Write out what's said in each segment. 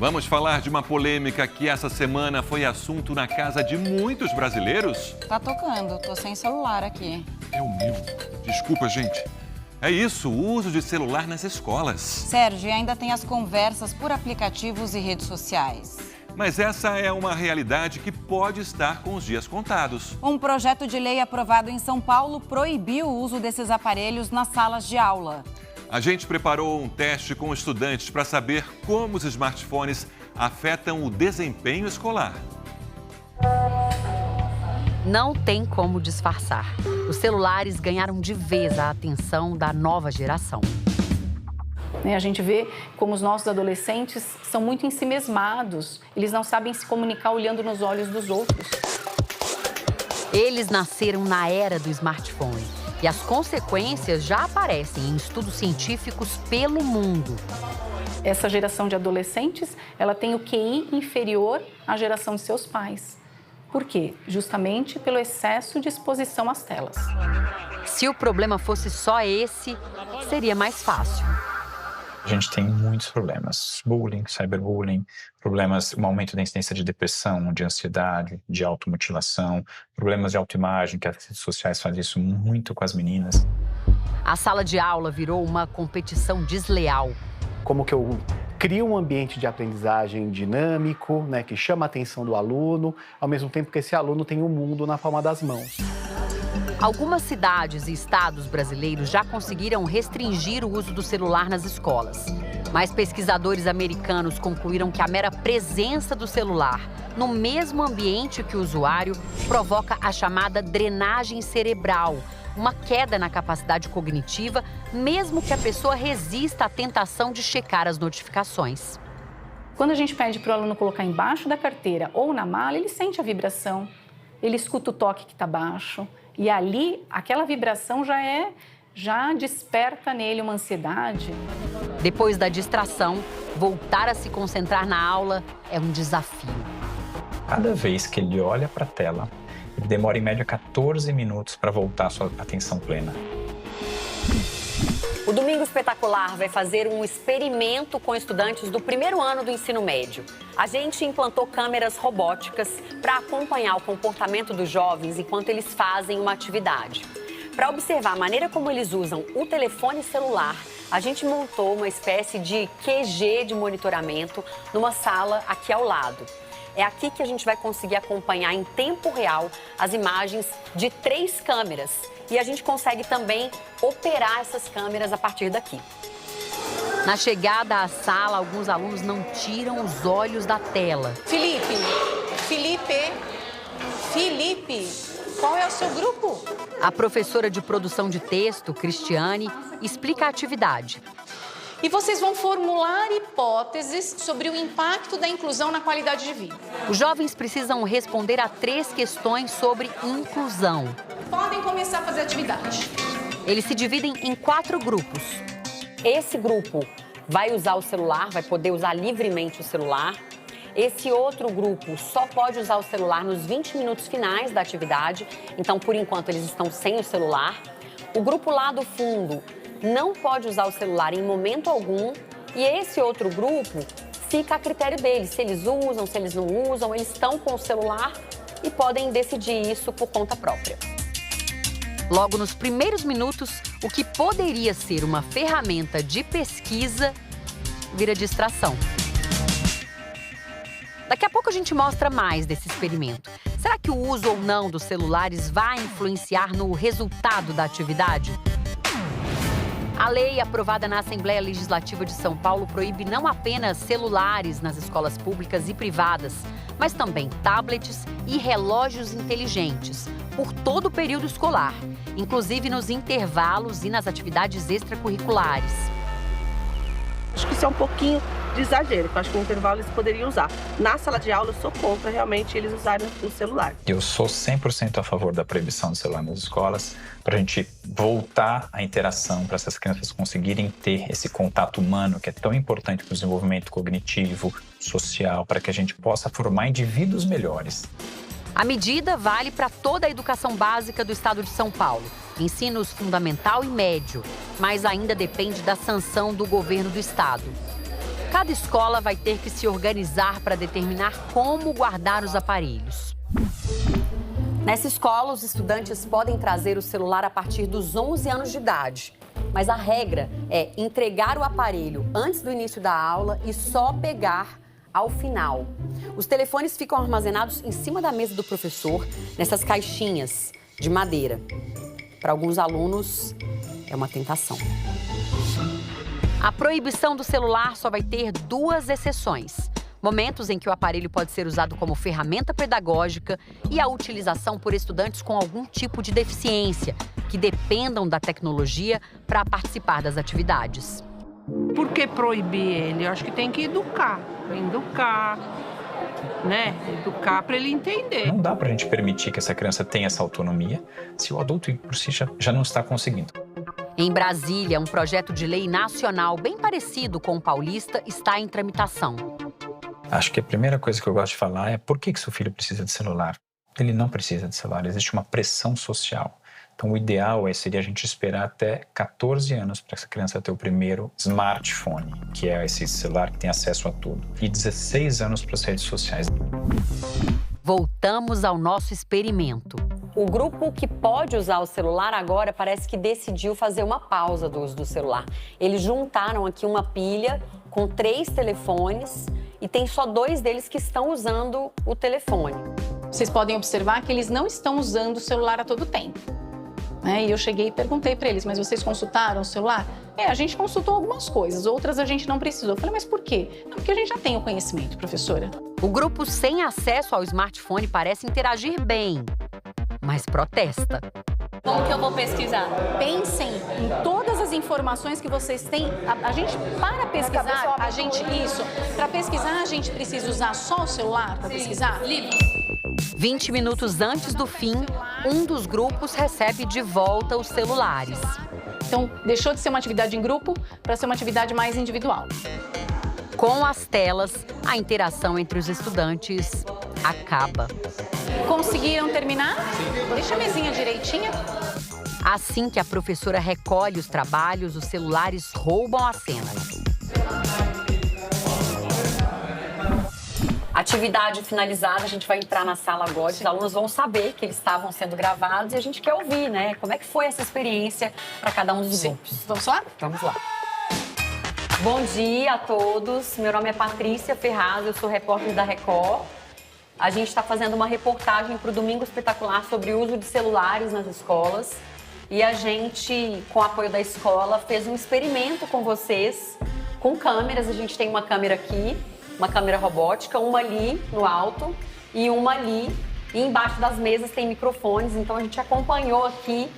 Vamos falar de uma polêmica que essa semana foi assunto na casa de muitos brasileiros? Tá tocando, tô sem celular aqui. É o meu. Desculpa, gente. É isso, o uso de celular nas escolas. Sérgio, e ainda tem as conversas por aplicativos e redes sociais. Mas essa é uma realidade que pode estar com os dias contados. Um projeto de lei aprovado em São Paulo proibiu o uso desses aparelhos nas salas de aula. A gente preparou um teste com estudantes para saber como os smartphones afetam o desempenho escolar. Não tem como disfarçar. Os celulares ganharam de vez a atenção da nova geração. A gente vê como os nossos adolescentes são muito ensimesmados. Eles não sabem se comunicar olhando nos olhos dos outros. Eles nasceram na era do smartphone e as consequências já aparecem em estudos científicos pelo mundo. Essa geração de adolescentes, ela tem o QI inferior à geração de seus pais. Por quê? Justamente pelo excesso de exposição às telas. Se o problema fosse só esse, seria mais fácil. A gente tem muitos problemas, bullying, cyberbullying, problemas, um aumento da incidência de depressão, de ansiedade, de automutilação, problemas de autoimagem, que as redes sociais fazem isso muito com as meninas. A sala de aula virou uma competição desleal. Como que eu crio um ambiente de aprendizagem dinâmico, que chama a atenção do aluno, ao mesmo tempo que esse aluno tem o mundo na palma das mãos. Algumas cidades e estados brasileiros já conseguiram restringir o uso do celular nas escolas. Mas pesquisadores americanos concluíram que a mera presença do celular no mesmo ambiente que o usuário provoca a chamada drenagem cerebral, uma queda na capacidade cognitiva, mesmo que a pessoa resista à tentação de checar as notificações. Quando a gente pede para o aluno colocar embaixo da carteira ou na mala, ele sente a vibração, ele escuta o toque que está baixo. E ali, aquela vibração já desperta nele uma ansiedade. Depois da distração, voltar a se concentrar na aula é um desafio. Cada vez que ele olha para a tela, ele demora em média 14 minutos para voltar à sua atenção plena. O Domingo Espetacular vai fazer um experimento com estudantes do primeiro ano do ensino médio. A gente implantou câmeras robóticas para acompanhar o comportamento dos jovens enquanto eles fazem uma atividade. Para observar a maneira como eles usam o telefone celular, a gente montou uma espécie de QG de monitoramento numa sala aqui ao lado. É aqui que a gente vai conseguir acompanhar em tempo real as imagens de 3 câmeras. E a gente consegue também operar essas câmeras a partir daqui. Na chegada à sala, alguns alunos não tiram os olhos da tela. Felipe, qual é o seu grupo? A professora de produção de texto, Cristiane, explica a atividade. E vocês vão formular hipóteses sobre o impacto da inclusão na qualidade de vida. Os jovens precisam responder a 3 questões sobre inclusão. Podem começar a fazer atividade. Eles se dividem em 4 grupos. Esse grupo vai usar o celular, vai poder usar livremente o celular. Esse outro grupo só pode usar o celular nos 20 minutos finais da atividade. Então, por enquanto, eles estão sem o celular. O grupo lá do fundo não pode usar o celular em momento algum. E esse outro grupo fica a critério deles. Se eles usam, se eles não usam, eles estão com o celular e podem decidir isso por conta própria. Logo nos primeiros minutos, o que poderia ser uma ferramenta de pesquisa vira distração. Daqui a pouco a gente mostra mais desse experimento. Será que o uso ou não dos celulares vai influenciar no resultado da atividade? A lei aprovada na Assembleia Legislativa de São Paulo proíbe não apenas celulares nas escolas públicas e privadas, mas também tablets e relógios inteligentes por todo o período escolar, inclusive nos intervalos e nas atividades extracurriculares. Acho que isso é um pouquinho de exagero, que eu acho que no intervalo eles poderiam usar. Na sala de aula eu sou contra realmente eles usarem o celular. Eu sou 100% a favor da proibição do celular nas escolas, para a gente voltar à interação, para essas crianças conseguirem ter esse contato humano que é tão importante para o desenvolvimento cognitivo, social, para que a gente possa formar indivíduos melhores. A medida vale para toda a educação básica do estado de São Paulo, ensinos fundamental e médio, mas ainda depende da sanção do governo do estado. Cada escola vai ter que se organizar para determinar como guardar os aparelhos. Nessa escola, os estudantes podem trazer o celular a partir dos 11 anos de idade. Mas a regra é entregar o aparelho antes do início da aula e só pegar ao final. Os telefones ficam armazenados em cima da mesa do professor, nessas caixinhas de madeira. Para alguns alunos, é uma tentação. A proibição do celular só vai ter 2 exceções. Momentos em que o aparelho pode ser usado como ferramenta pedagógica e a utilização por estudantes com algum tipo de deficiência, que dependam da tecnologia para participar das atividades. Por que proibir ele? Eu acho que tem que educar, né? Educar para ele entender. Não dá para a gente permitir que essa criança tenha essa autonomia se o adulto por si já não está conseguindo. Em Brasília, um projeto de lei nacional bem parecido com o paulista está em tramitação. Acho que a primeira coisa que eu gosto de falar é por que seu filho precisa de celular. Ele não precisa de celular, existe uma pressão social. Então, o ideal seria a gente esperar até 14 anos para essa criança ter o primeiro smartphone, que é esse celular que tem acesso a tudo, e 16 anos para as redes sociais. Voltamos ao nosso experimento. O grupo que pode usar o celular agora parece que decidiu fazer uma pausa do uso do celular. Eles juntaram aqui uma pilha com 3 telefones e tem só 2 deles que estão usando o telefone. Vocês podem observar que eles não estão usando o celular a todo tempo. E eu cheguei e perguntei para eles, mas vocês consultaram o celular? A gente consultou algumas coisas, outras a gente não precisou. Eu falei, mas por quê? Não, porque a gente já tem o conhecimento, professora. O grupo sem acesso ao smartphone parece interagir bem, mas protesta. Como que eu vou pesquisar? Pensem em todas as informações que vocês têm. A gente, para pesquisar, para pesquisar, a gente precisa usar só o celular para pesquisar? 20 minutos antes do fim, um dos grupos recebe de volta os celulares. Então, deixou de ser uma atividade em grupo para ser uma atividade mais individual. Com as telas, a interação entre os estudantes acaba. Conseguiram terminar? Deixa a mesinha direitinha. Assim que a professora recolhe os trabalhos, os celulares roubam a cena. Atividade finalizada, a gente vai entrar na sala agora. Os alunos vão saber que eles estavam sendo gravados e a gente quer ouvir, né? Como é que foi essa experiência para cada um dos grupos? Vamos lá? Vamos lá. Bom dia a todos. Meu nome é Patrícia Ferraz, eu sou repórter da Record. A gente está fazendo uma reportagem para o Domingo Espetacular sobre o uso de celulares nas escolas. E a gente, com o apoio da escola, fez um experimento com vocês, com câmeras. A gente tem uma câmera aqui, uma câmera robótica, uma ali no alto e uma ali. E embaixo das mesas tem microfones, então a gente acompanhou aqui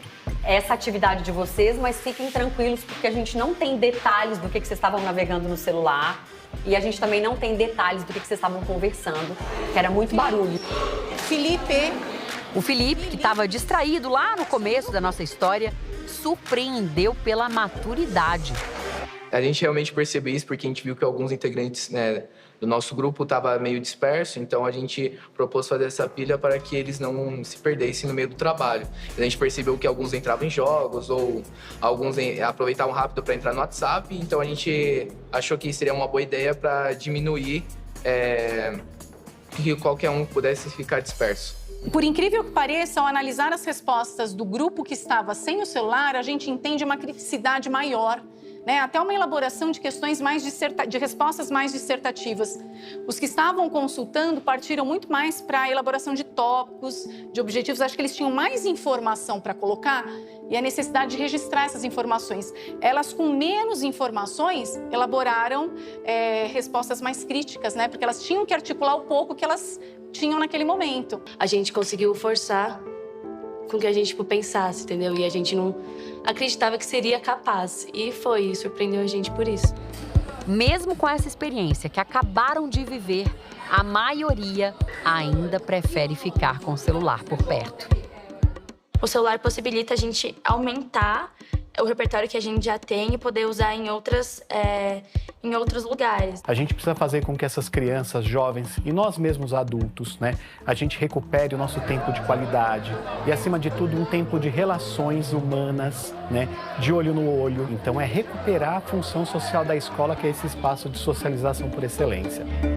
essa atividade de vocês, mas fiquem tranquilos porque a gente não tem detalhes do que vocês estavam navegando no celular e a gente também não tem detalhes do que vocês estavam conversando, que era muito barulho. O Felipe, que estava distraído lá no começo da nossa história, surpreendeu pela maturidade. A gente realmente percebeu isso porque a gente viu que alguns integrantes, né, do nosso grupo estavam meio dispersos, então a gente propôs fazer essa pilha para que eles não se perdessem no meio do trabalho. A gente percebeu que alguns entravam em jogos ou alguns aproveitavam rápido para entrar no WhatsApp, então a gente achou que seria uma boa ideia para diminuir que qualquer um pudesse ficar disperso. Por incrível que pareça, ao analisar as respostas do grupo que estava sem o celular, a gente entende uma criticidade maior, né? Até uma elaboração de questões de respostas mais dissertativas. Os que estavam consultando partiram muito mais para a elaboração de tópicos, de objetivos. Acho que eles tinham mais informação para colocar e a necessidade de registrar essas informações. Elas, com menos informações, elaboraram respostas mais críticas, né? Porque elas tinham que articular o pouco que elas tinham naquele momento. A gente conseguiu forçar com que a gente pensasse, entendeu? E a gente não acreditava que seria capaz. E foi, surpreendeu a gente por isso. Mesmo com essa experiência que acabaram de viver, a maioria ainda prefere ficar com o celular por perto. O celular possibilita a gente aumentar o repertório que a gente já tem e poder usar em outros lugares. A gente precisa fazer com que essas crianças, jovens e nós mesmos adultos, né, a gente recupere o nosso tempo de qualidade e, acima de tudo, um tempo de relações humanas, né, de olho no olho. Então, é recuperar a função social da escola, que é esse espaço de socialização por excelência.